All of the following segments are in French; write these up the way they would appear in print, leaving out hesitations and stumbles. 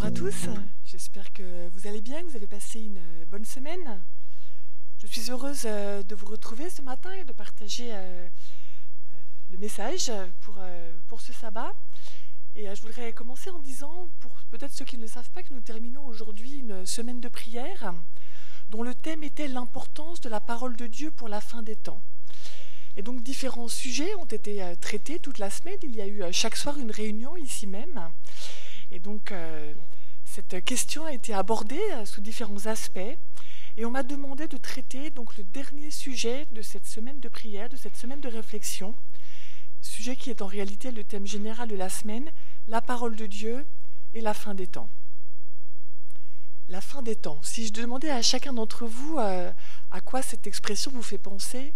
à tous, j'espère que vous allez bien, que vous avez passé une bonne semaine. Je suis heureuse de vous retrouver ce matin et de partager le message pour ce sabbat. Et je voudrais commencer en disant, pour peut-être ceux qui ne le savent pas, que nous terminons aujourd'hui une semaine de prière dont le thème était l'importance de la parole de Dieu pour la fin des temps. Et donc différents sujets ont été traités toute la semaine. Il y a eu chaque soir une réunion ici même. Et donc cette question a été abordée sous différents aspects. Et on m'a demandé de traiter donc le dernier sujet de cette semaine de prière, de cette semaine de réflexion. Sujet qui est en réalité le thème général de la semaine, la parole de Dieu et la fin des temps. La fin des temps. Si je demandais à chacun d'entre vous à quoi cette expression vous fait penser,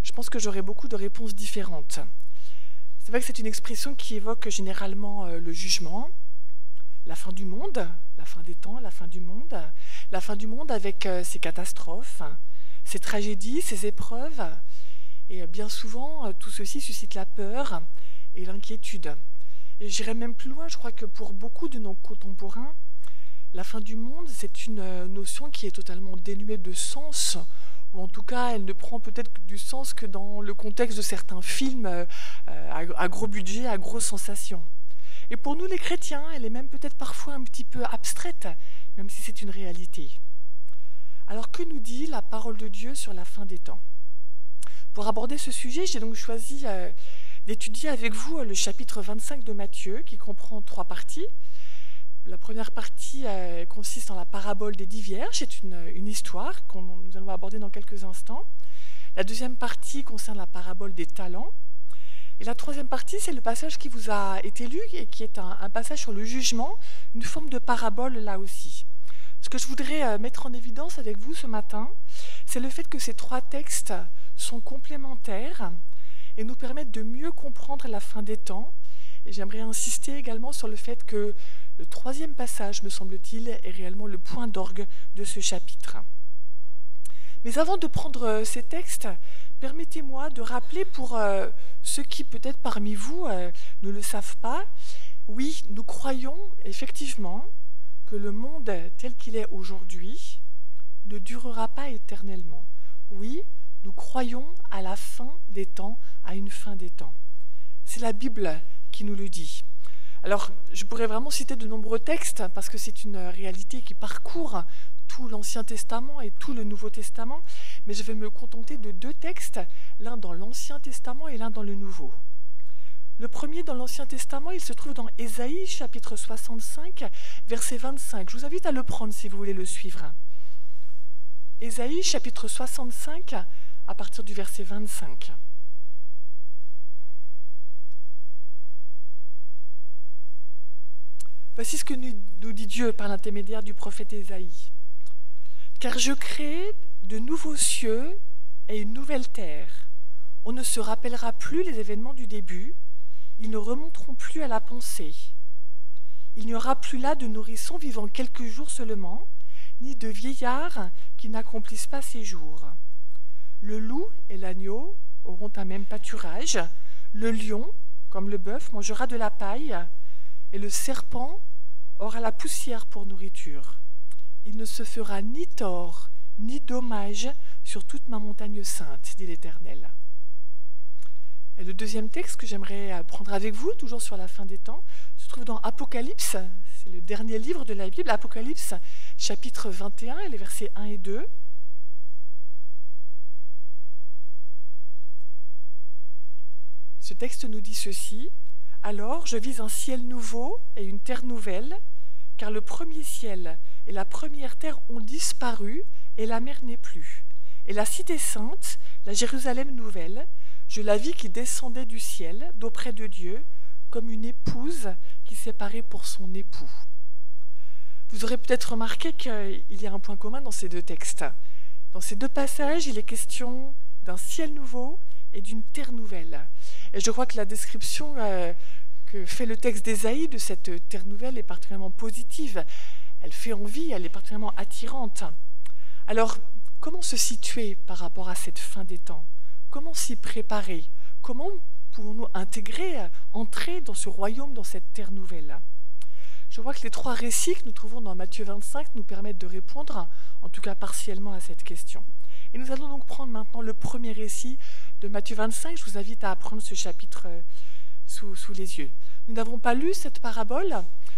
je pense que j'aurais beaucoup de réponses différentes. C'est vrai que c'est une expression qui évoque généralement le jugement, la fin du monde, la fin des temps, la fin du monde avec ses catastrophes, ses tragédies, ses épreuves. Et bien souvent, tout ceci suscite la peur et l'inquiétude. Et j'irais même plus loin, je crois que pour beaucoup de nos contemporains, la fin du monde, c'est une notion qui est totalement dénuée de sens, ou en tout cas, elle ne prend peut-être du sens que dans le contexte de certains films à gros budget, à grosse sensation. Et pour nous, les chrétiens, elle est même peut-être parfois un petit peu abstraite, même si c'est une réalité. Alors, que nous dit la parole de Dieu sur la fin des temps ? Pour aborder ce sujet, j'ai donc choisi d'étudier avec vous le chapitre 25 de Matthieu, qui comprend 3 parties. La première partie consiste en la parabole des 10 vierges, c'est une histoire que nous allons aborder dans quelques instants. La deuxième partie concerne la parabole des talents. Et la troisième partie, c'est le passage qui vous a été lu et qui est un passage sur le jugement, une forme de parabole là aussi. Ce que je voudrais mettre en évidence avec vous ce matin, c'est le fait que ces 3 textes sont complémentaires et nous permettent de mieux comprendre la fin des temps. Et j'aimerais insister également sur le fait que le 3e passage, me semble-t-il, est réellement le point d'orgue de ce chapitre. Mais avant de prendre ces textes, permettez-moi de rappeler pour ceux qui, peut-être parmi vous, ne le savent pas, oui, nous croyons effectivement que le monde tel qu'il est aujourd'hui ne durera pas éternellement. Oui, nous croyons à la fin des temps, à une fin des temps. C'est la Bible qui nous le dit. Alors, je pourrais vraiment citer de nombreux textes parce que c'est une réalité qui parcourt tout l'Ancien Testament et tout le Nouveau Testament, mais je vais me contenter de 2 textes, l'un dans l'Ancien Testament et l'un dans le Nouveau. Le premier dans l'Ancien Testament, il se trouve dans Ésaïe, chapitre 65, verset 25. Je vous invite à le prendre si vous voulez le suivre. Ésaïe, chapitre 65, à partir du verset 25. Voici ce que nous dit Dieu par l'intermédiaire du prophète Ésaïe. « Car je crée de nouveaux cieux et une nouvelle terre. On ne se rappellera plus les événements du début, ils ne remonteront plus à la pensée. Il n'y aura plus là de nourrissons vivant quelques jours seulement, ni de vieillards qui n'accomplissent pas ses jours. Le loup et l'agneau auront un même pâturage, le lion, comme le bœuf, mangera de la paille, et le serpent aura la poussière pour nourriture. Il ne se fera ni tort, ni dommage sur toute ma montagne sainte, dit l'Éternel. » Et le deuxième texte que j'aimerais prendre avec vous, toujours sur la fin des temps, se trouve dans Apocalypse, c'est le dernier livre de la Bible, Apocalypse, chapitre 21, et les versets 1 et 2. Ce texte nous dit ceci. « Alors je vis un ciel nouveau et une terre nouvelle, car le premier ciel et la première terre ont disparu et la mer n'est plus. Et la cité sainte, la Jérusalem nouvelle, je la vis qui descendait du ciel, d'auprès de Dieu, comme une épouse qui s'est parée pour son époux. » Vous aurez peut-être remarqué qu'il y a un point commun dans ces 2 textes. Dans ces 2 passages, il est question d'un ciel nouveau et d'une terre nouvelle. Et je crois que la description que fait le texte d'Ésaïe de cette terre nouvelle est particulièrement positive. Elle fait envie, elle est particulièrement attirante. Alors, comment se situer par rapport à cette fin des temps ? Comment s'y préparer ? Comment pouvons-nous entrer dans ce royaume, dans cette terre nouvelle ? Je vois que les 3 récits que nous trouvons dans Matthieu 25 nous permettent de répondre, en tout cas partiellement, à cette question. Et nous allons donc prendre maintenant le premier récit de Matthieu 25. Je vous invite à prendre ce chapitre sous les yeux. Nous n'avons pas lu cette parabole.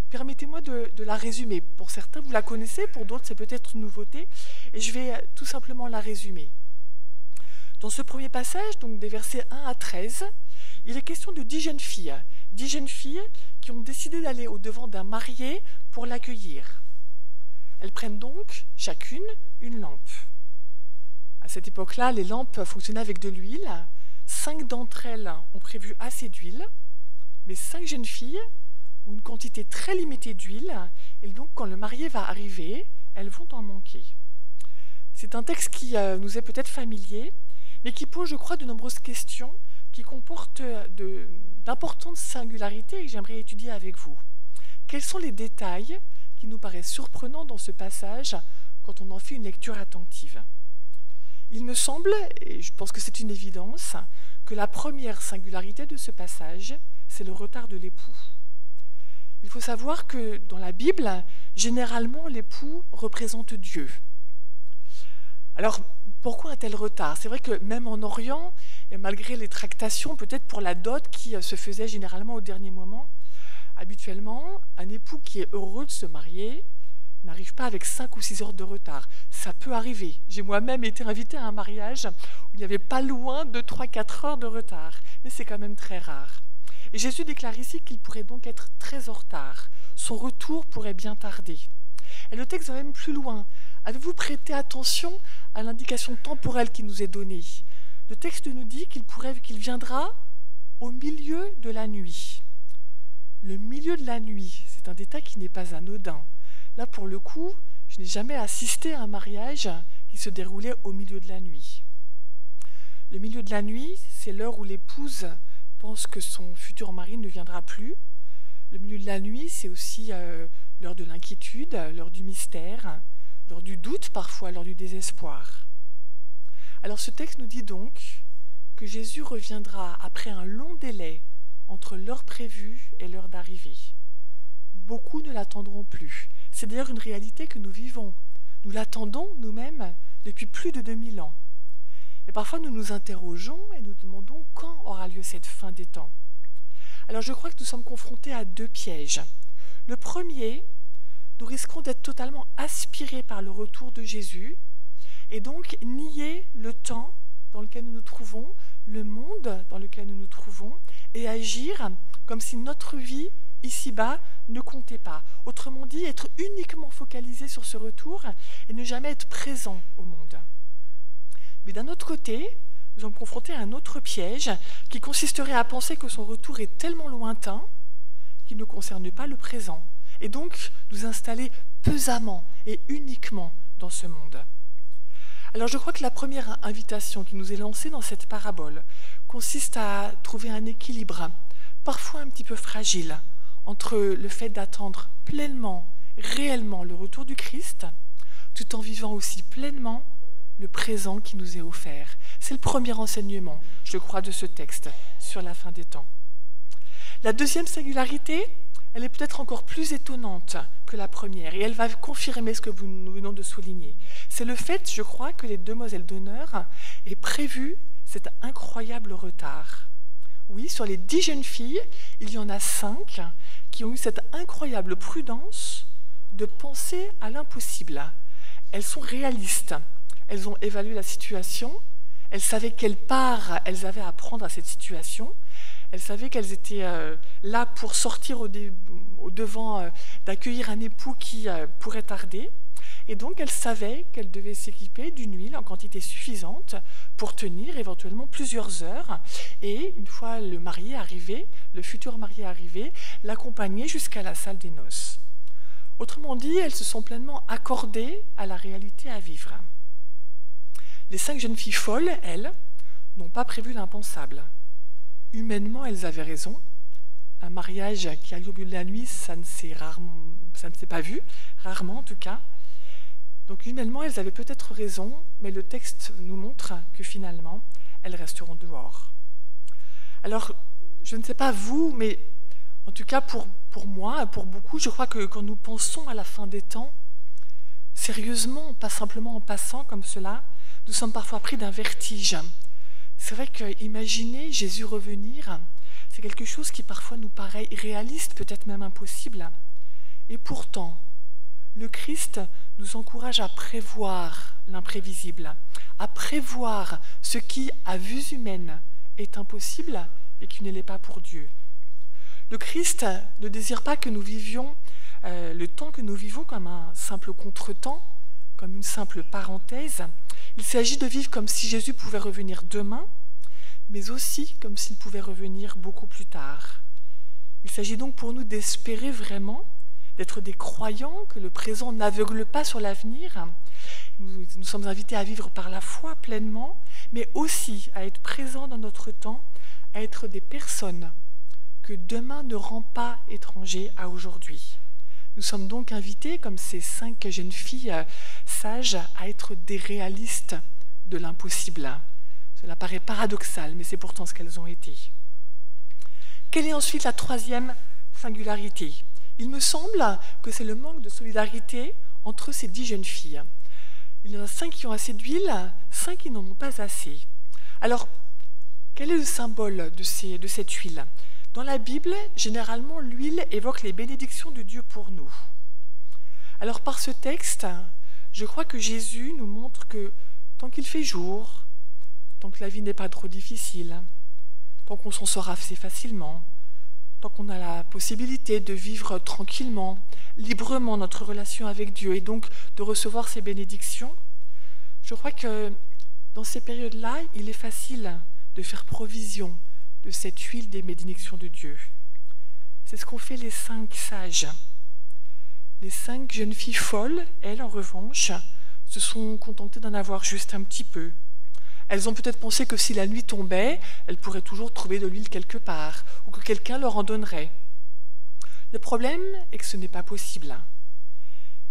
Permettez-moi de la résumer. Pour certains, vous la connaissez, pour d'autres, c'est peut-être une nouveauté. Et je vais tout simplement la résumer. Dans ce premier passage, donc des versets 1 à 13, il est question de 10 jeunes filles. 10 jeunes filles qui ont décidé d'aller au-devant d'un marié pour l'accueillir. Elles prennent donc chacune une lampe. À cette époque-là, les lampes fonctionnaient avec de l'huile. 5 d'entre elles ont prévu assez d'huile, mais 5 jeunes filles ont une quantité très limitée d'huile, et donc quand le marié va arriver, elles vont en manquer. C'est un texte qui nous est peut-être familier, mais qui pose, je crois, de nombreuses questions, qui comportent d'importantes singularités et que j'aimerais étudier avec vous. Quels sont les détails qui nous paraissent surprenants dans ce passage quand on en fait une lecture attentive ? Il me semble, et je pense que c'est une évidence, que la première singularité de ce passage, c'est le retard de l'époux. Il faut savoir que dans la Bible, généralement, l'époux représente Dieu. Alors, pourquoi un tel retard ? C'est vrai que même en Orient, et malgré les tractations, peut-être pour la dot qui se faisait généralement au dernier moment, habituellement, un époux qui est heureux de se marier n'arrive pas avec 5 ou 6 heures de retard. Ça peut arriver. J'ai moi-même été invitée à un mariage où il n'y avait pas loin de 3-4 heures de retard, mais c'est quand même très rare. Et Jésus déclare ici qu'il pourrait donc être très en retard. Son retour pourrait bien tarder. Et le texte va même plus loin. Avez-vous prêté attention à l'indication temporelle qui nous est donnée ? Le texte nous dit qu'il viendra au milieu de la nuit. Le milieu de la nuit, c'est un détail qui n'est pas anodin. Là, pour le coup, je n'ai jamais assisté à un mariage qui se déroulait au milieu de la nuit. Le milieu de la nuit, c'est l'heure où l'épouse pense que son futur mari ne viendra plus. Le milieu de la nuit, c'est aussi l'heure de l'inquiétude, l'heure du mystère, l'heure du doute parfois, l'heure du désespoir. Alors ce texte nous dit donc que Jésus reviendra après un long délai entre l'heure prévue et l'heure d'arrivée. Beaucoup ne l'attendront plus. C'est d'ailleurs une réalité que nous vivons. Nous l'attendons nous-mêmes depuis plus de 2000 ans. Et parfois nous nous interrogeons et nous demandons quand aura lieu cette fin des temps. Alors je crois que nous sommes confrontés à 2 pièges. Le premier, nous risquons d'être totalement aspirés par le retour de Jésus et donc nier le temps dans lequel nous nous trouvons, le monde dans lequel nous nous trouvons et agir comme si notre vie ici-bas ne comptait pas. Autrement dit, être uniquement focalisé sur ce retour et ne jamais être présent au monde. Mais d'un autre côté, nous sommes confrontés à un autre piège qui consisterait à penser que son retour est tellement lointain qu'il ne concerne pas le présent et donc nous installer pesamment et uniquement dans ce monde. Alors je crois que la première invitation qui nous est lancée dans cette parabole consiste à trouver un équilibre, parfois un petit peu fragile, entre le fait d'attendre pleinement, réellement le retour du Christ, tout en vivant aussi pleinement le présent qui nous est offert. C'est le premier enseignement, je crois, de ce texte sur la fin des temps. La deuxième singularité, elle est peut-être encore plus étonnante que la première, et elle va confirmer ce que nous venons de souligner. C'est le fait, je crois, que les demoiselles d'honneur aient prévu cet incroyable retard. Oui, sur les 10 jeunes filles, il y en a 5 qui ont eu cette incroyable prudence de penser à l'impossible. Elles sont réalistes, elles ont évalué la situation, elles savaient quelle part elles avaient à prendre à cette situation, elles savaient qu'elles étaient là pour sortir au devant d'accueillir un époux qui pourrait tarder, et donc elles savaient qu'elles devaient s'équiper d'une huile en quantité suffisante pour tenir éventuellement plusieurs heures, et une fois le marié arrivé, le futur marié arrivé, l'accompagner jusqu'à la salle des noces. Autrement dit, elles se sont pleinement accordées à la réalité à vivre. Les 5 jeunes filles folles, elles, n'ont pas prévu l'impensable. Humainement, elles avaient raison. Un mariage qui a lieu au milieu de la nuit, ça ne s'est pas vu, rarement en tout cas. Donc humainement, elles avaient peut-être raison, mais le texte nous montre que finalement, elles resteront dehors. Alors, je ne sais pas vous, mais En tout cas, pour moi et pour beaucoup, je crois que quand nous pensons à la fin des temps, sérieusement, pas simplement en passant comme cela, nous sommes parfois pris d'un vertige. C'est vrai que imaginer Jésus revenir, c'est quelque chose qui parfois nous paraît irréaliste, peut-être même impossible. Et pourtant, le Christ nous encourage à prévoir l'imprévisible, à prévoir ce qui, à vue humaine, est impossible et qui ne l'est pas pour Dieu. Le Christ ne désire pas que nous vivions le temps que nous vivons comme un simple contretemps, comme une simple parenthèse. Il s'agit de vivre comme si Jésus pouvait revenir demain, mais aussi comme s'il pouvait revenir beaucoup plus tard. Il s'agit donc pour nous d'espérer vraiment, d'être des croyants, que le présent n'aveugle pas sur l'avenir. Nous sommes invités à vivre par la foi pleinement, mais aussi à être présents dans notre temps, à être des personnes que demain ne rend pas étrangers à aujourd'hui. Nous sommes donc invités, comme ces 5 jeunes filles sages, à être des réalistes de l'impossible. Cela paraît paradoxal, mais c'est pourtant ce qu'elles ont été. Quelle est ensuite la 3e singularité ? Il me semble que c'est le manque de solidarité entre ces 10 jeunes filles. Il y en a 5 qui ont assez d'huile, 5 qui n'en ont pas assez. Alors, quel est le symbole de cette huile ? Dans la Bible, généralement, l'huile évoque les bénédictions de Dieu pour nous. Alors, par ce texte, je crois que Jésus nous montre que tant qu'il fait jour, tant que la vie n'est pas trop difficile, tant qu'on s'en sort assez facilement, tant qu'on a la possibilité de vivre tranquillement, librement notre relation avec Dieu et donc de recevoir ses bénédictions, je crois que dans ces périodes-là, il est facile de faire provision de cette huile des bénédictions de Dieu. C'est ce qu'ont fait les 5 sages. Les 5 jeunes filles folles, elles, en revanche, se sont contentées d'en avoir juste un petit peu. Elles ont peut-être pensé que si la nuit tombait, elles pourraient toujours trouver de l'huile quelque part, ou que quelqu'un leur en donnerait. Le problème est que ce n'est pas possible.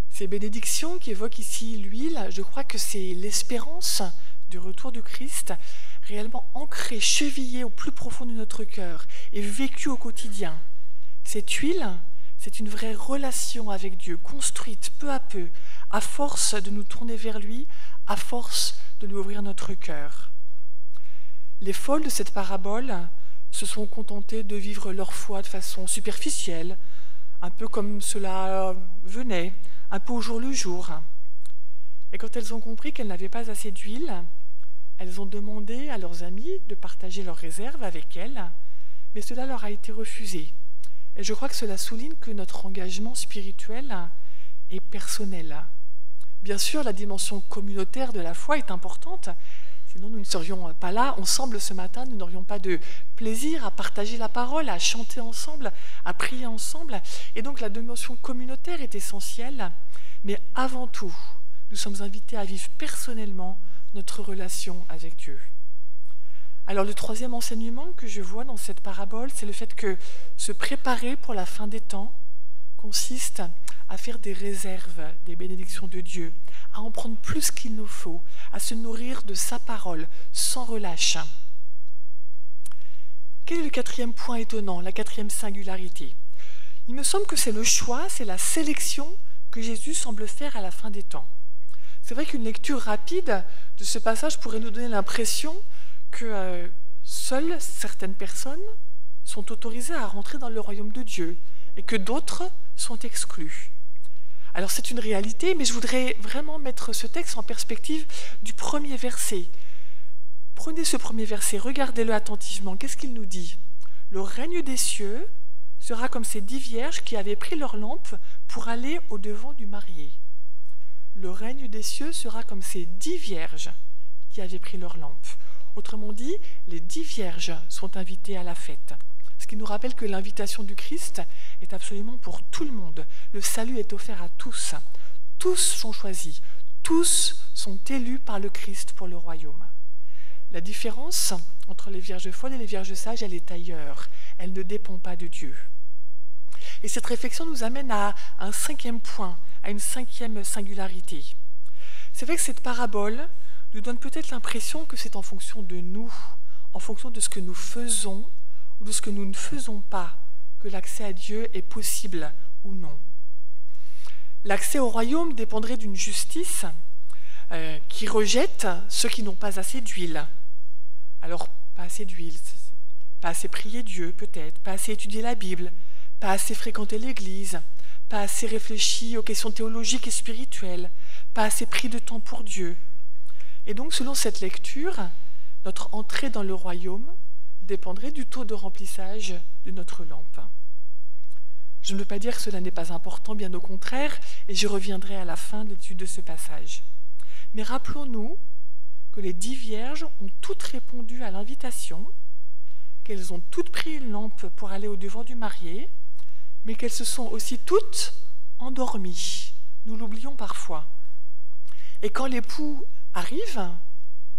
Ces bénédictions qui évoquent ici l'huile, je crois que c'est l'espérance du retour du Christ, réellement ancrée, chevillée au plus profond de notre cœur et vécue au quotidien. Cette huile, c'est une vraie relation avec Dieu, construite peu à peu, à force de nous tourner vers lui, à force de lui ouvrir notre cœur. Les folles de cette parabole se sont contentées de vivre leur foi de façon superficielle, un peu comme cela venait, un peu au jour le jour. Et quand elles ont compris qu'elles n'avaient pas assez d'huile, elles ont demandé à leurs amis de partager leurs réserves avec elles, mais cela leur a été refusé. Et je crois que cela souligne que notre engagement spirituel est personnel. Bien sûr, la dimension communautaire de la foi est importante, sinon nous ne serions pas là ensemble ce matin, nous n'aurions pas de plaisir à partager la parole, à chanter ensemble, à prier ensemble. Et donc la dimension communautaire est essentielle, mais avant tout, nous sommes invités à vivre personnellement notre relation avec Dieu. Alors le 3e enseignement que je vois dans cette parabole, c'est le fait que se préparer pour la fin des temps consiste à faire des réserves des bénédictions de Dieu, à en prendre plus qu'il nous faut, à se nourrir de sa parole sans relâche. Quel est le 4e point étonnant, la 4e singularité ? Il me semble que c'est le choix, c'est la sélection que Jésus semble faire à la fin des temps. C'est vrai qu'une lecture rapide de ce passage pourrait nous donner l'impression que seules certaines personnes sont autorisées à rentrer dans le royaume de Dieu et que d'autres sont exclues. Alors c'est une réalité, mais je voudrais vraiment mettre ce texte en perspective du premier verset. Prenez ce premier verset, regardez-le attentivement. Qu'est-ce qu'il nous dit ? Le règne des cieux sera comme ces 10 vierges qui avaient pris leur lampe pour aller au-devant du marié. Le règne des cieux sera comme ces 10 vierges qui avaient pris leur lampe. Autrement dit, les 10 vierges sont invitées à la fête. Ce qui nous rappelle que l'invitation du Christ est absolument pour tout le monde. Le salut est offert à tous. Tous sont choisis. Tous sont élus par le Christ pour le royaume. La différence entre les vierges folles et les vierges sages, elle est ailleurs. Elle ne dépend pas de Dieu. Et cette réflexion nous amène à un 5e point, à une 5e singularité. C'est vrai que cette parabole nous donne peut-être l'impression que c'est en fonction de nous, en fonction de ce que nous faisons ou de ce que nous ne faisons pas, que l'accès à Dieu est possible ou non. L'accès au royaume dépendrait d'une justice qui rejette ceux qui n'ont pas assez d'huile. Alors, pas assez d'huile, pas assez prier Dieu peut-être, pas assez étudier la Bible, pas assez fréquenter l'Église, pas assez réfléchi aux questions théologiques et spirituelles, pas assez pris de temps pour Dieu. Et donc, selon cette lecture, notre entrée dans le royaume dépendrait du taux de remplissage de notre lampe. Je ne veux pas dire que cela n'est pas important, bien au contraire, et j'y reviendrai à la fin de l'étude de ce passage. Mais rappelons-nous que les 10 vierges ont toutes répondu à l'invitation, qu'elles ont toutes pris une lampe pour aller au-devant du marié, mais qu'elles se sont aussi toutes endormies. Nous l'oublions parfois. Et quand l'époux arrive,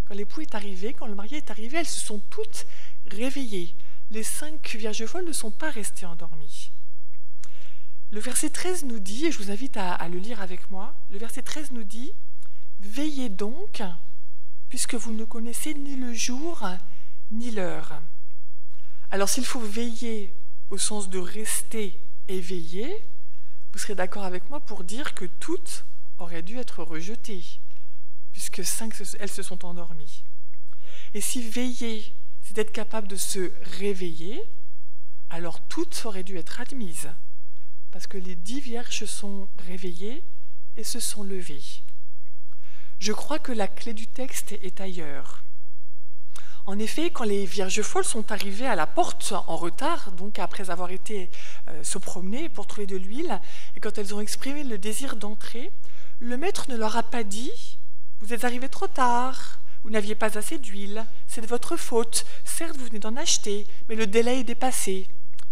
quand l'époux est arrivé, quand le marié est arrivé, elles se sont toutes réveillées. Les 5 vierges folles ne sont pas restées endormies. Le verset 13 nous dit, et je vous invite à le lire avec moi, le verset 13 nous dit « Veillez donc, puisque vous ne connaissez ni le jour ni l'heure. » Alors s'il faut veiller au sens de rester éveillé, vous serez d'accord avec moi pour dire que toutes auraient dû être rejetées, puisque 5, elles se sont endormies. Et si veiller, c'est être capable de se réveiller, alors toutes auraient dû être admises, parce que les 10 vierges se sont réveillées et se sont levées. Je crois que la clé du texte est ailleurs. En effet, quand les vierges folles sont arrivées à la porte en retard, donc après avoir été se promener pour trouver de l'huile, et quand elles ont exprimé le désir d'entrer, le maître ne leur a pas dit « Vous êtes arrivés trop tard, vous n'aviez pas assez d'huile, c'est de votre faute, certes vous venez d'en acheter, mais le délai est dépassé. »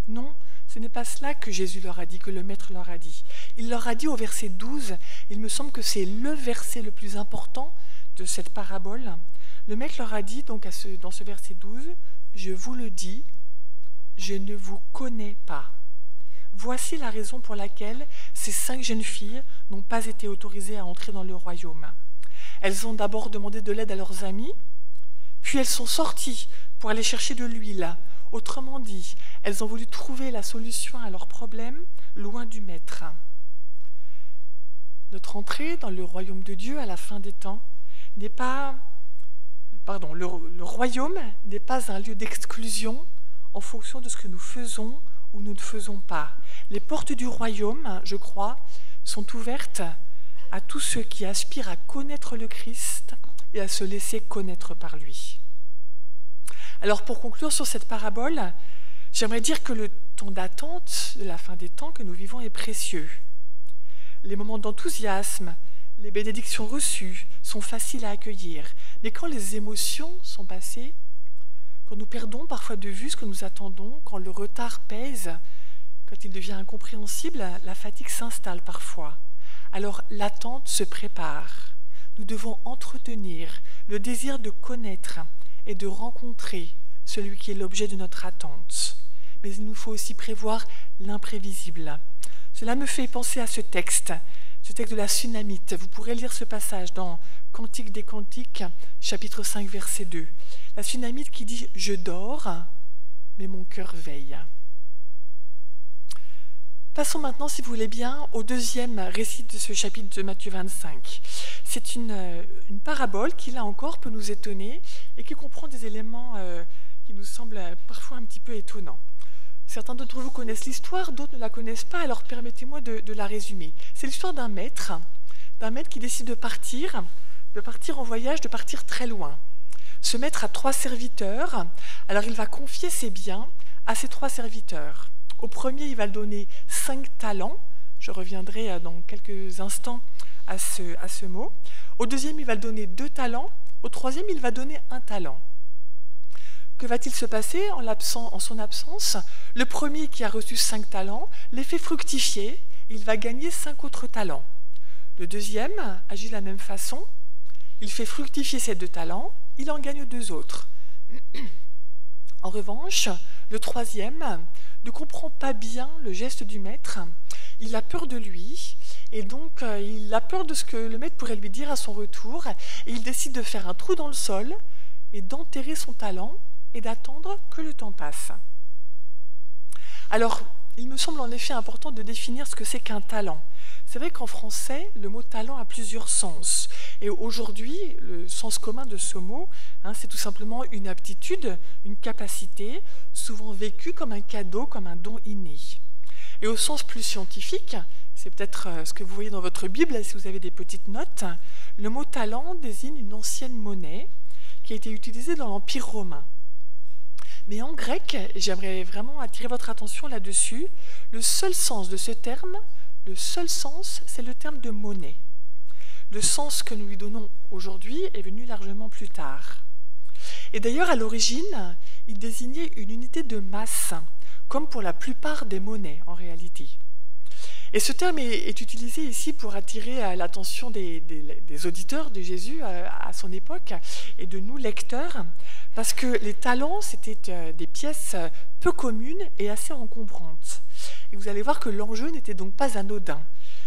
Non, ce n'est pas cela que Jésus leur a dit, que le maître leur a dit. Il leur a dit au verset 12, il me semble que c'est le verset le plus important de cette parabole. Le maître leur a dit donc dans ce verset 12, « Je vous le dis, je ne vous connais pas. » Voici la raison pour laquelle ces 5 jeunes filles n'ont pas été autorisées à entrer dans le royaume. Elles ont d'abord demandé de l'aide à leurs amis, puis elles sont sorties pour aller chercher de l'huile. Autrement dit, elles ont voulu trouver la solution à leurs problèmes loin du maître. Notre entrée dans le royaume de Dieu à la fin des temps n'est pas... le royaume n'est pas un lieu d'exclusion en fonction de ce que nous faisons ou nous ne faisons pas. Les portes du royaume, je crois, sont ouvertes à tous ceux qui aspirent à connaître le Christ et à se laisser connaître par lui. Alors pour conclure sur cette parabole, j'aimerais dire que le temps d'attente de la fin des temps que nous vivons est précieux. Les moments d'enthousiasme, les bénédictions reçues sont faciles à accueillir, mais quand les émotions sont passées, quand nous perdons parfois de vue ce que nous attendons, quand le retard pèse, quand il devient incompréhensible, la fatigue s'installe parfois. Alors l'attente se prépare. Nous devons entretenir le désir de connaître et de rencontrer celui qui est l'objet de notre attente. Mais il nous faut aussi prévoir l'imprévisible. Cela me fait penser à ce texte de la Sunamite. Vous pourrez lire ce passage dans Cantique des Cantiques, chapitre 5, verset 2. La Sunamite qui dit « Je dors, mais mon cœur veille ». Passons maintenant, si vous voulez bien, au deuxième récit de ce chapitre de Matthieu 25. C'est une parabole qui, là encore, peut nous étonner et qui comprend des éléments qui nous semblent parfois un petit peu étonnants. Certains d'entre vous connaissent l'histoire, d'autres ne la connaissent pas, alors permettez-moi de la résumer. C'est l'histoire d'un maître qui décide de partir en voyage, de partir très loin. Ce maître a 3 serviteurs, alors il va confier ses biens à ces 3 serviteurs. Au premier, il va donner 5 talents, je reviendrai dans quelques instants à ce mot. Au deuxième, il va donner 2 talents, au troisième, il va donner 1 talent. Que va-t-il se passer en son absence? Le premier qui a reçu 5 talents les fait fructifier, il va gagner 5 autres talents. Le deuxième agit de la même façon, il fait fructifier ses 2 talents, il en gagne 2 autres. En revanche, le troisième ne comprend pas bien le geste du maître, il a peur de lui, et donc il a peur de ce que le maître pourrait lui dire à son retour, et il décide de faire un trou dans le sol et d'enterrer son talent et d'attendre que le temps passe. Alors, il me semble en effet important de définir ce que c'est qu'un talent. C'est vrai qu'en français, le mot talent a plusieurs sens. Et aujourd'hui, le sens commun de ce mot, c'est tout simplement une aptitude, une capacité, souvent vécue comme un cadeau, comme un don inné. Et au sens plus scientifique, c'est peut-être ce que vous voyez dans votre Bible, si vous avez des petites notes, le mot talent désigne une ancienne monnaie qui a été utilisée dans l'Empire romain. Mais en grec, j'aimerais vraiment attirer votre attention là-dessus, le seul sens de ce terme, le seul sens, c'est le terme de monnaie. Le sens que nous lui donnons aujourd'hui est venu largement plus tard. Et d'ailleurs, à l'origine, il désignait une unité de masse, comme pour la plupart des monnaies en réalité. Et ce terme est utilisé ici pour attirer l'attention des auditeurs de Jésus à son époque et de nous lecteurs, parce que les talents, c'était des pièces peu communes et assez encombrantes. Et vous allez voir que l'enjeu n'était donc pas anodin.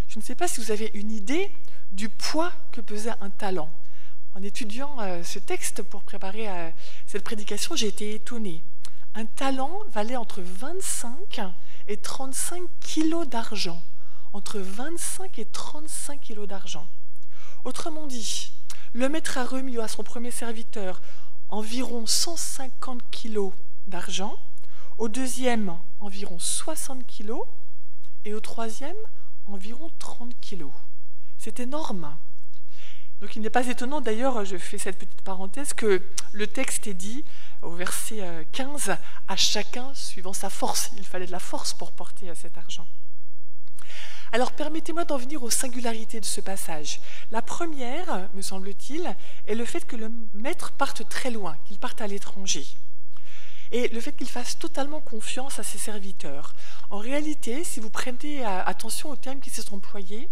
Je ne sais pas si vous avez une idée du poids que pesait un talent. En étudiant ce texte pour préparer cette prédication, j'ai été étonnée. Un talent valait entre 25 et 35 kilos d'argent. Entre 25 et 35 kilos d'argent. Autrement dit, le maître a remis à son premier serviteur environ 150 kilos d'argent, au deuxième environ 60 kilos et au troisième environ 30 kilos. C'est énorme. Donc il n'est pas étonnant, d'ailleurs, je fais cette petite parenthèse, que le texte est dit au verset 15, à chacun suivant sa force. Il fallait de la force pour porter cet argent. Alors permettez-moi d'en venir aux singularités de ce passage. La première, me semble-t-il, est le fait que le maître parte très loin, qu'il parte à l'étranger. Et le fait qu'il fasse totalement confiance à ses serviteurs. En réalité, si vous prêtez attention aux termes qui se sont employés,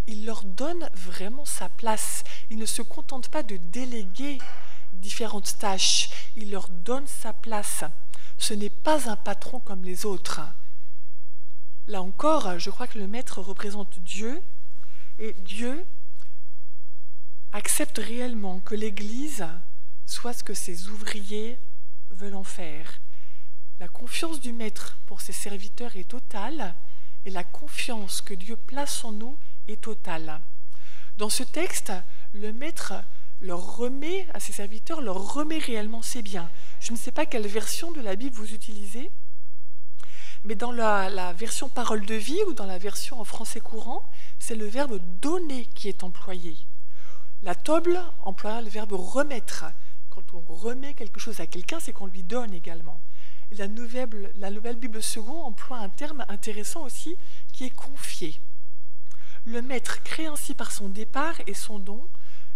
il leur donne vraiment sa place. Il ne se contente pas de déléguer différentes tâches, il leur donne sa place. Ce n'est pas un patron comme les autres. Là encore, je crois que le maître représente Dieu, et Dieu accepte réellement que l'Église soit ce que ses ouvriers veulent en faire. La confiance du maître pour ses serviteurs est totale, et la confiance que Dieu place en nous est totale. Dans ce texte, le maître leur remet à ses serviteurs, leur remet réellement ses biens. Je ne sais pas quelle version de la Bible vous utilisez, mais dans la version parole de vie ou dans la version en français courant, c'est le verbe donner qui est employé. La Toble emploie le verbe remettre. Quand on remet quelque chose à quelqu'un, c'est qu'on lui donne également. Et la nouvelle Bible seconde emploie un terme intéressant aussi qui est confié. Le maître crée ainsi par son départ et son don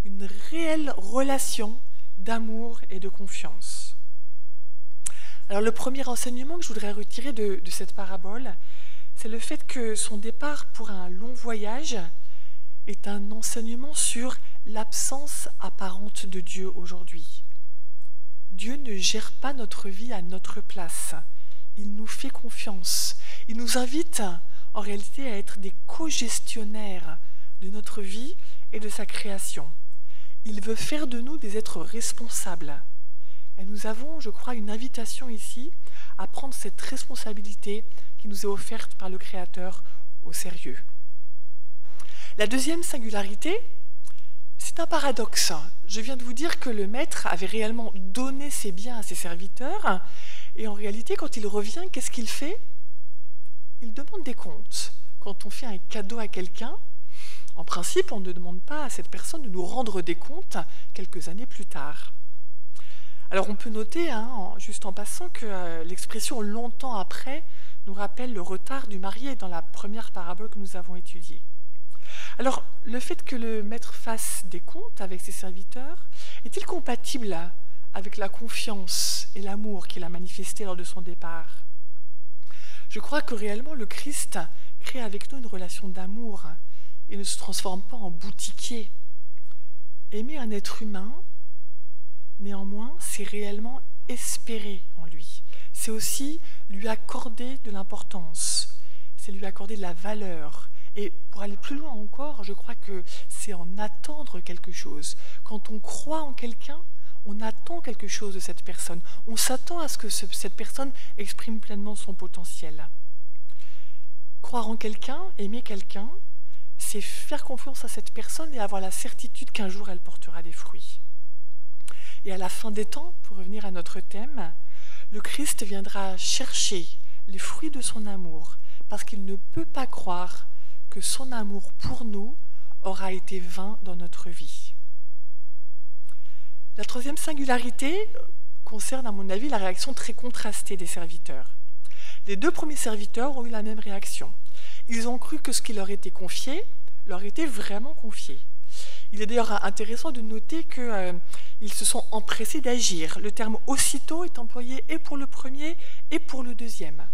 une réelle relation d'amour et de confiance. Alors le premier enseignement que je voudrais retirer de cette parabole, c'est le fait que son départ pour un long voyage est un enseignement sur l'absence apparente de Dieu aujourd'hui. Dieu ne gère pas notre vie à notre place. Il nous fait confiance. Il nous invite en réalité à être des co-gestionnaires de notre vie et de sa création. Il veut faire de nous des êtres responsables. Et nous avons, je crois, une invitation ici à prendre cette responsabilité qui nous est offerte par le Créateur au sérieux. La deuxième singularité, c'est un paradoxe. Je viens de vous dire que le maître avait réellement donné ses biens à ses serviteurs, et en réalité, quand il revient, qu'est-ce qu'il fait? Il demande des comptes. Quand on fait un cadeau à quelqu'un, en principe, on ne demande pas à cette personne de nous rendre des comptes quelques années plus tard. Alors on peut noter, juste en passant, que l'expression « longtemps après » nous rappelle le retard du marié dans la première parabole que nous avons étudiée. Alors, le fait que le maître fasse des comptes avec ses serviteurs, est-il compatible avec la confiance et l'amour qu'il a manifesté lors de son départ? Je crois que réellement le Christ crée avec nous une relation d'amour et ne se transforme pas en boutiquier. Aimer un être humain, néanmoins, c'est réellement espérer en lui. C'est aussi lui accorder de l'importance, c'est lui accorder de la valeur. Et pour aller plus loin encore, je crois que c'est en attendre quelque chose. Quand on croit en quelqu'un, on attend quelque chose de cette personne. On s'attend à ce que cette personne exprime pleinement son potentiel. Croire en quelqu'un, aimer quelqu'un, c'est faire confiance à cette personne et avoir la certitude qu'un jour elle portera des fruits. Et à la fin des temps, pour revenir à notre thème, le Christ viendra chercher les fruits de son amour parce qu'il ne peut pas croire que son amour pour nous aura été vain dans notre vie. La troisième singularité concerne, à mon avis, la réaction très contrastée des serviteurs. Les deux premiers serviteurs ont eu la même réaction. Ils ont cru que ce qui leur était confié leur était vraiment confié. Il est d'ailleurs intéressant de noter qu'ils se sont empressés d'agir. Le terme « aussitôt » est employé et pour le premier et pour le deuxième.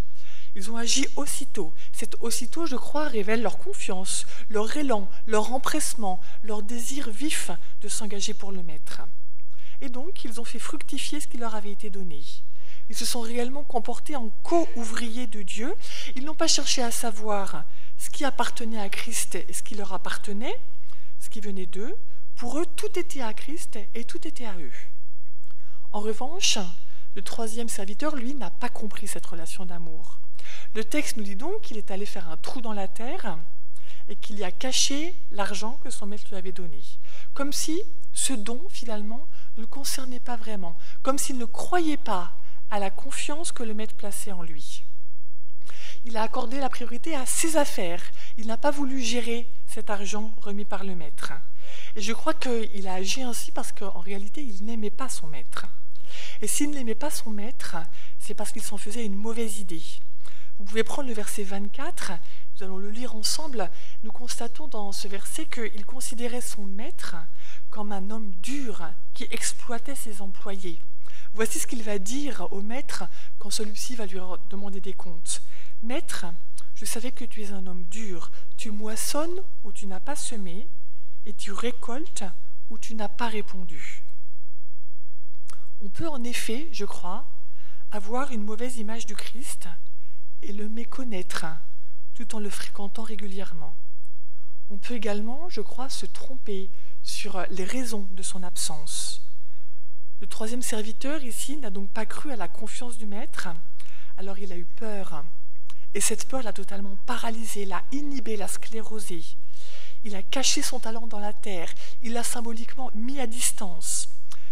Ils ont agi aussitôt. Cet aussitôt, je crois, révèle leur confiance, leur élan, leur empressement, leur désir vif de s'engager pour le Maître. Et donc, ils ont fait fructifier ce qui leur avait été donné. Ils se sont réellement comportés en co-ouvriers de Dieu. Ils n'ont pas cherché à savoir ce qui appartenait à Christ et ce qui leur appartenait, ce qui venait d'eux. Pour eux, tout était à Christ et tout était à eux. En revanche, le troisième serviteur, lui, n'a pas compris cette relation d'amour. Le texte nous dit donc qu'il est allé faire un trou dans la terre et qu'il y a caché l'argent que son maître lui avait donné. Comme si ce don, finalement, ne le concernait pas vraiment. Comme s'il ne croyait pas à la confiance que le maître plaçait en lui. Il a accordé la priorité à ses affaires. Il n'a pas voulu gérer cet argent remis par le maître. Et je crois qu'il a agi ainsi parce qu'en réalité, il n'aimait pas son maître. Et s'il n'aimait pas son maître, c'est parce qu'il s'en faisait une mauvaise idée. Vous pouvez prendre le verset 24, nous allons le lire ensemble. Nous constatons dans ce verset qu'il considérait son maître comme un homme dur qui exploitait ses employés. Voici ce qu'il va dire au maître quand celui-ci va lui demander des comptes. « Maître, je savais que tu es un homme dur. Tu moissonnes où tu n'as pas semé et tu récoltes où tu n'as pas répondu. » On peut en effet, je crois, avoir une mauvaise image du Christ et le méconnaître tout en le fréquentant régulièrement. On peut également, je crois, se tromper sur les raisons de son absence. Le troisième serviteur ici n'a donc pas cru à la confiance du maître, alors il a eu peur. Et cette peur l'a totalement paralysé, l'a inhibé, l'a sclérosé. Il a caché son talent dans la terre, il l'a symboliquement mis à distance.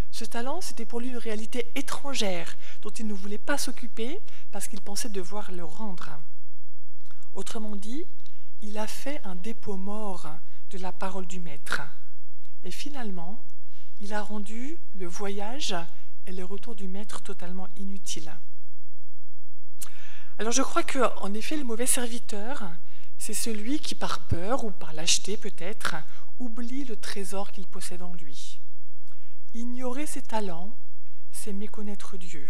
Ce talent, c'était pour lui une réalité étrangère dont il ne voulait pas s'occuper parce qu'il pensait devoir le rendre. Autrement dit, il a fait un dépôt mort de la parole du maître. Et finalement, il a rendu le voyage et le retour du maître totalement inutiles. Alors je crois qu'en effet, le mauvais serviteur, c'est celui qui, par peur ou par lâcheté peut-être, oublie le trésor qu'il possède en lui. Ignorer ses talents, c'est méconnaître Dieu.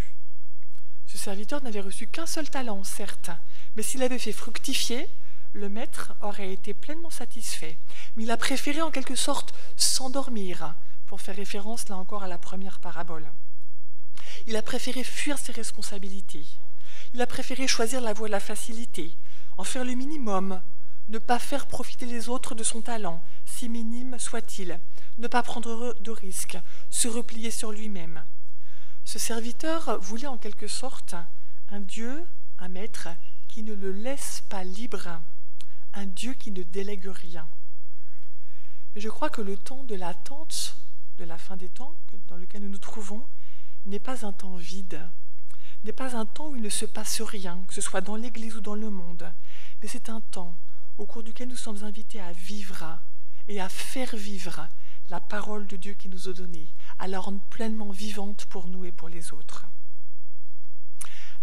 Ce serviteur n'avait reçu qu'un seul talent, certes, mais s'il avait fait fructifier, le maître aurait été pleinement satisfait. Mais il a préféré en quelque sorte s'endormir, pour faire référence là encore à la première parabole. Il a préféré fuir ses responsabilités. Il a préféré choisir la voie de la facilité, en faire le minimum, ne pas faire profiter les autres de son talent, si minime soit-il, ne pas prendre de risques, se replier sur lui-même. Ce serviteur voulait en quelque sorte un Dieu, un maître, qui ne le laisse pas libre, un Dieu qui ne délègue rien. Mais je crois que le temps de l'attente, de la fin des temps, dans lequel nous nous trouvons, n'est pas un temps vide, n'est pas un temps où il ne se passe rien, que ce soit dans l'Église ou dans le monde, mais c'est un temps au cours duquel nous sommes invités à vivre et à faire vivre la parole de Dieu qui nous a donnée, à la rendre pleinement vivante pour nous et pour les autres.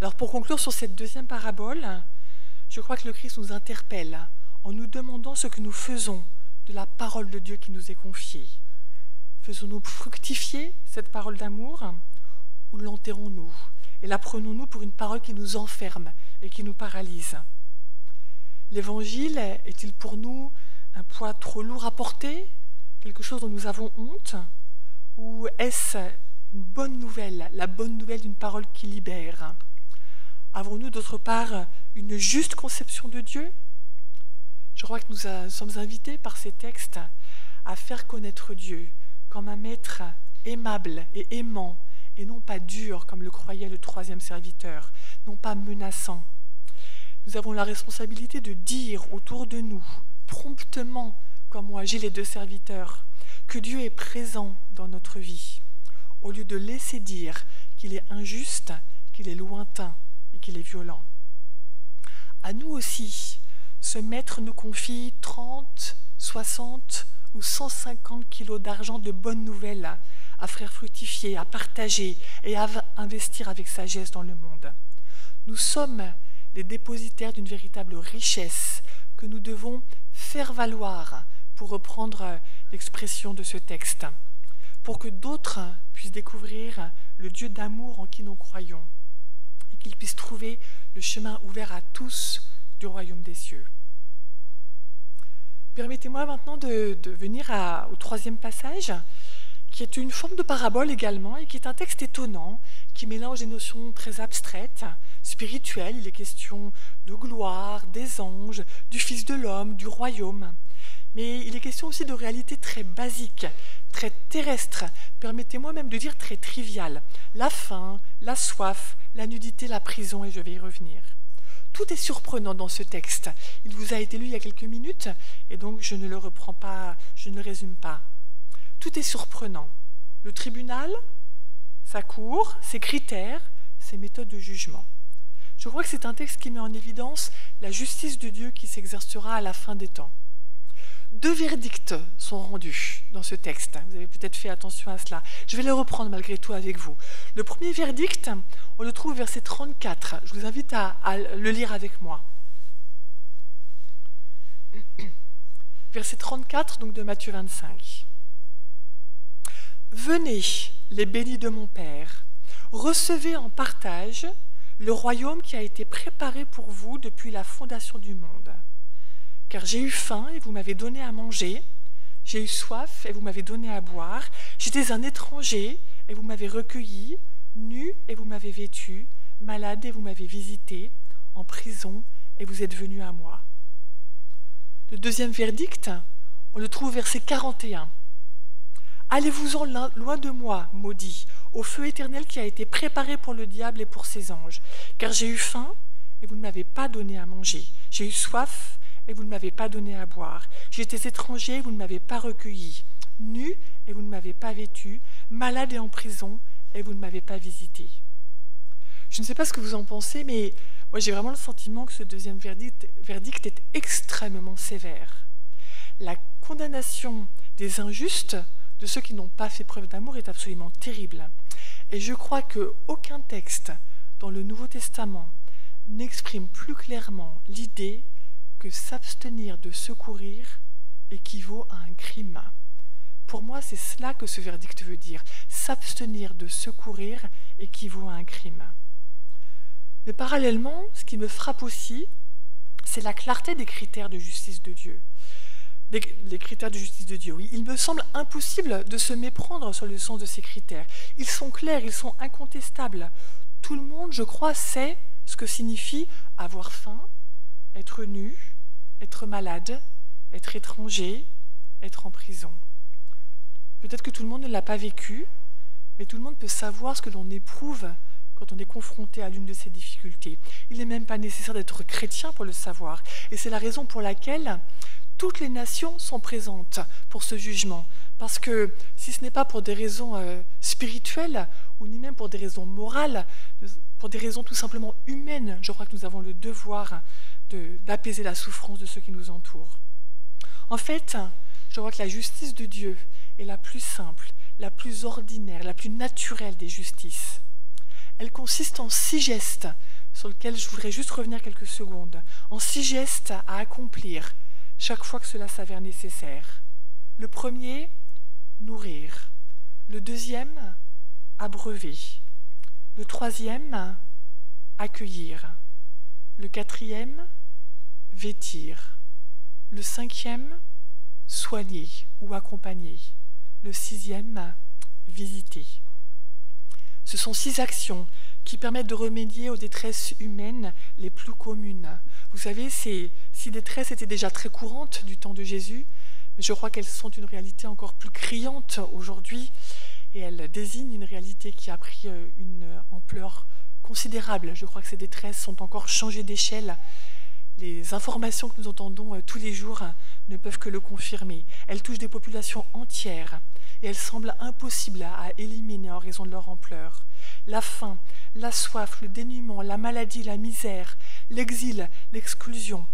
Alors pour conclure sur cette deuxième parabole, je crois que le Christ nous interpelle en nous demandant ce que nous faisons de la parole de Dieu qui nous est confiée. Faisons-nous fructifier cette parole d'amour ou l'enterrons-nous et la prenons-nous pour une parole qui nous enferme et qui nous paralyse? L'Évangile est-il pour nous un poids trop lourd à porter, quelque chose dont nous avons honte, ou est-ce une bonne nouvelle, la bonne nouvelle d'une parole qui libère? Avons-nous d'autre part une juste conception de Dieu? Je crois que nous sommes invités par ces textes à faire connaître Dieu comme un maître aimable et aimant, et non pas dur comme le croyait le troisième serviteur, non pas menaçant. nous avons la responsabilité de dire autour de nous, promptement, comme ont agi les deux serviteurs, que Dieu est présent dans notre vie, au lieu de laisser dire qu'il est injuste, qu'il est lointain et qu'il est violent. À nous aussi, ce maître nous confie 30, 60 ou 150 kilos d'argent de bonnes nouvelles à faire fructifier, à partager et à investir avec sagesse dans le monde. Nous sommes les dépositaires d'une véritable richesse que nous devons faire valoir, pour reprendre l'expression de ce texte, pour que d'autres puissent découvrir le Dieu d'amour en qui nous croyons et qu'ils puissent trouver le chemin ouvert à tous du royaume des cieux. Permettez-moi maintenant de venir au troisième passage, qui est une forme de parabole également, et qui est un texte étonnant, qui mélange des notions très abstraites, spirituelles. Il est question de gloire, des anges, du Fils de l'homme, du royaume. Mais il est question aussi de réalités très basiques, très terrestres, permettez-moi même de dire très triviales. La faim, la soif, la nudité, la prison, et je vais y revenir. Tout est surprenant dans ce texte. Il vous a été lu il y a quelques minutes, et donc je ne le reprends pas, je ne le résume pas. Tout est surprenant. Le tribunal, sa cour, ses critères, ses méthodes de jugement. Je crois que c'est un texte qui met en évidence la justice de Dieu qui s'exercera à la fin des temps. 2 verdicts sont rendus dans ce texte. Vous avez peut-être fait attention à cela. Je vais les reprendre malgré tout avec vous. Le premier verdict, on le trouve au verset 34. Je vous invite à le lire avec moi. Verset 34, donc de Matthieu 25. « Venez, les bénis de mon Père, recevez en partage le royaume qui a été préparé pour vous depuis la fondation du monde. Car j'ai eu faim et vous m'avez donné à manger, j'ai eu soif et vous m'avez donné à boire, j'étais un étranger et vous m'avez recueilli, nu et vous m'avez vêtu, malade et vous m'avez visité, en prison et vous êtes venu à moi. » Le deuxième verdict, on le trouve au verset 41. « Allez-vous-en loin de moi, maudit, au feu éternel qui a été préparé pour le diable et pour ses anges, car j'ai eu faim et vous ne m'avez pas donné à manger, j'ai eu soif et vous ne m'avez pas donné à boire. J'étais étranger et vous ne m'avez pas recueilli, nu et vous ne m'avez pas vêtu, malade et en prison et vous ne m'avez pas visité. » Je ne sais pas ce que vous en pensez, mais moi j'ai vraiment le sentiment que ce deuxième verdict est extrêmement sévère. La condamnation des injustes, de ceux qui n'ont pas fait preuve d'amour, est absolument terrible. Et je crois qu'aucun texte dans le Nouveau Testament n'exprime plus clairement l'idée que s'abstenir de secourir équivaut à un crime. Pour moi, c'est cela que ce verdict veut dire. S'abstenir de secourir équivaut à un crime. Mais parallèlement, ce qui me frappe aussi, c'est la clarté des critères de justice de Dieu. Les critères de justice de Dieu, oui. Il me semble impossible de se méprendre sur le sens de ces critères. Ils sont clairs, ils sont incontestables. Tout le monde, je crois, sait ce que signifie avoir faim, être nu, être malade, être étranger, être en prison. Peut-être que tout le monde ne l'a pas vécu, mais tout le monde peut savoir ce que l'on éprouve quand on est confronté à l'une de ces difficultés. Il n'est même pas nécessaire d'être chrétien pour le savoir. Et c'est la raison pour laquelle toutes les nations sont présentes pour ce jugement. Parce que si ce n'est pas pour des raisons spirituelles, ou ni même pour des raisons morales, pour des raisons tout simplement humaines, je crois que nous avons le devoir d'apaiser la souffrance de ceux qui nous entourent. En fait, je crois que la justice de Dieu est la plus simple, la plus ordinaire, la plus naturelle des justices. Elle consiste en 6 gestes, sur lesquels je voudrais juste revenir quelques secondes, en 6 gestes à accomplir chaque fois que cela s'avère nécessaire. Le premier, nourrir. Le deuxième, abreuver. Le troisième, accueillir. Le quatrième, vêtir. Le cinquième, soigner ou accompagner. Le sixième, visiter. Ce sont 6 actions qui permettent de remédier aux détresses humaines les plus communes. Vous savez, ces 6 détresses étaient déjà très courantes du temps de Jésus, mais je crois qu'elles sont une réalité encore plus criante aujourd'hui, et elles désignent une réalité qui a pris une ampleur considérable. Je crois que ces détresses sont encore changées d'échelle. Les informations que nous entendons tous les jours ne peuvent que le confirmer. Elles touchent des populations entières et elles semblent impossibles à éliminer en raison de leur ampleur. La faim, la soif, le dénuement, la maladie, la misère, l'exil, l'exclusion.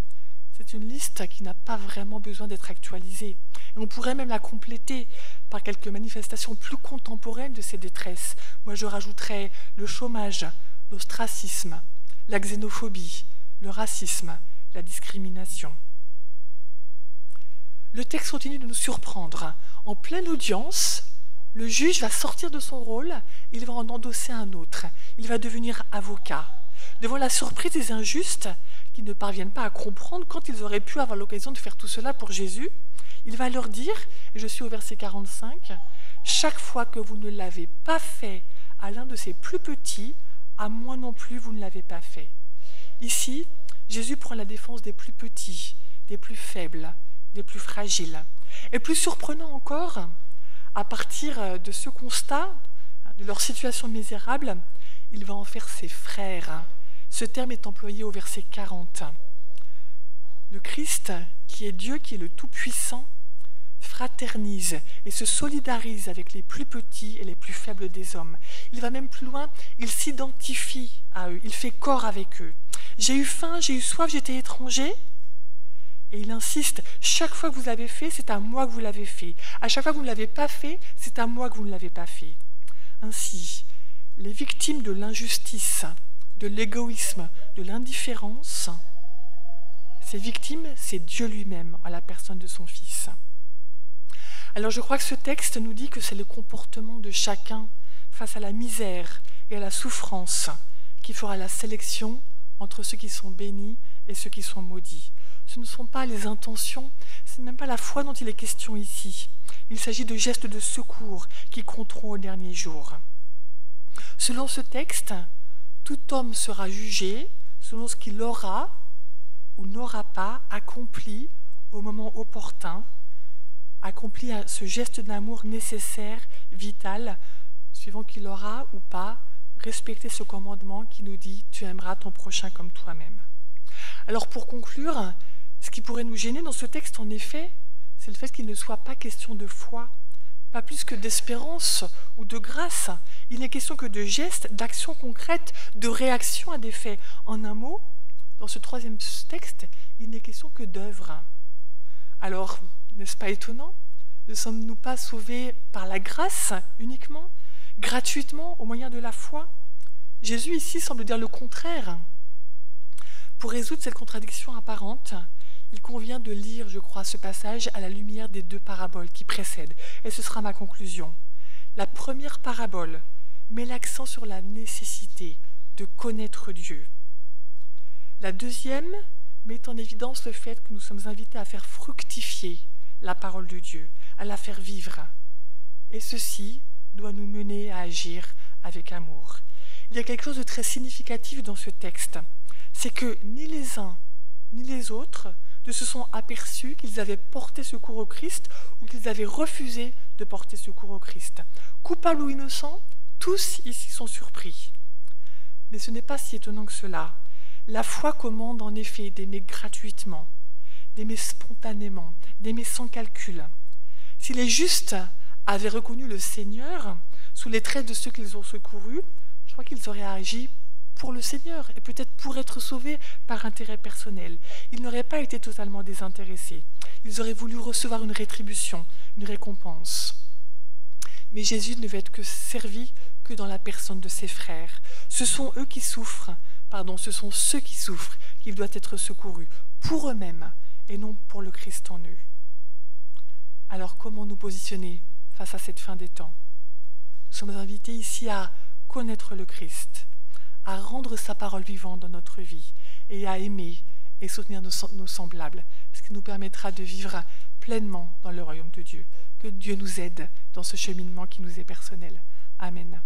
C'est une liste qui n'a pas vraiment besoin d'être actualisée. Et on pourrait même la compléter par quelques manifestations plus contemporaines de ces détresses. Moi, je rajouterais le chômage, l'ostracisme, la xénophobie, le racisme, la discrimination. Le texte continue de nous surprendre. En pleine audience, le juge va sortir de son rôle, il va en endosser un autre. Il va devenir avocat. Devant la surprise des injustes, qui ne parviennent pas à comprendre quand ils auraient pu avoir l'occasion de faire tout cela pour Jésus, il va leur dire, et je suis au verset 45, « Chaque fois que vous ne l'avez pas fait à l'un de ces plus petits, à moi non plus vous ne l'avez pas fait. » Ici, Jésus prend la défense des plus petits, des plus faibles, des plus fragiles. Et plus surprenant encore, à partir de ce constat, de leur situation misérable, il va en faire ses frères. Ce terme est employé au verset 40. Le Christ, qui est Dieu, qui est le Tout-Puissant, fraternise et se solidarise avec les plus petits et les plus faibles des hommes. Il va même plus loin, il s'identifie à eux, il fait corps avec eux. J'ai eu faim, j'ai eu soif, j'étais étranger. Et il insiste, chaque fois que vous l'avez fait, c'est à moi que vous l'avez fait. À chaque fois que vous ne l'avez pas fait, c'est à moi que vous ne l'avez pas fait. Ainsi, les victimes de l'injustice, de l'égoïsme, de l'indifférence, ces victimes, c'est Dieu lui-même, en la personne de son Fils. Alors je crois que ce texte nous dit que c'est le comportement de chacun face à la misère et à la souffrance qui fera la sélection entre ceux qui sont bénis et ceux qui sont maudits. Ce ne sont pas les intentions, ce n'est même pas la foi dont il est question ici. Il s'agit de gestes de secours qui compteront au dernier jour. Selon ce texte, tout homme sera jugé selon ce qu'il aura ou n'aura pas accompli au moment opportun, accompli ce geste d'amour nécessaire, vital, suivant qu'il aura ou pas respecté ce commandement qui nous dit « Tu aimeras ton prochain comme toi-même ». Alors pour conclure, ce qui pourrait nous gêner dans ce texte, en effet, c'est le fait qu'il ne soit pas question de foi, pas plus que d'espérance ou de grâce. Il n'est question que de gestes, d'actions concrètes, de réactions à des faits. En un mot, dans ce troisième texte, il n'est question que d'œuvres. Alors, n'est-ce pas étonnant? Ne sommes-nous pas sauvés par la grâce uniquement, gratuitement, au moyen de la foi? Jésus ici semble dire le contraire. Pour résoudre cette contradiction apparente, il convient de lire, je crois, ce passage à la lumière des deux paraboles qui précèdent. Et ce sera ma conclusion. La première parabole met l'accent sur la nécessité de connaître Dieu. La deuxième met en évidence le fait que nous sommes invités à faire fructifier la parole de Dieu, à la faire vivre. Et ceci doit nous mener à agir avec amour. Il y a quelque chose de très significatif dans ce texte. C'est que ni les uns ni les autres ne se sont aperçus qu'ils avaient porté secours au Christ ou qu'ils avaient refusé de porter secours au Christ. Coupables ou innocents, tous ici sont surpris. Mais ce n'est pas si étonnant que cela. La foi commande en effet d'aimer gratuitement, d'aimer spontanément, d'aimer sans calcul. Si les justes avaient reconnu le Seigneur sous les traits de ceux qu'ils ont secourus, je crois qu'ils auraient agi pour le Seigneur et peut-être pour être sauvés par intérêt personnel. Ils n'auraient pas été totalement désintéressés. Ils auraient voulu recevoir une rétribution, une récompense. Mais Jésus ne veut être que servi que dans la personne de ses frères. Ce sont eux qui souffrent, ce sont ceux qui souffrent qui doivent être secourus pour eux-mêmes et non pour le Christ en eux. Alors comment nous positionner face à cette fin des temps? Nous sommes invités ici à connaître le Christ, à rendre sa parole vivante dans notre vie et à aimer et soutenir nos semblables, ce qui nous permettra de vivre pleinement dans le royaume de Dieu. Que Dieu nous aide dans ce cheminement qui nous est personnel. Amen.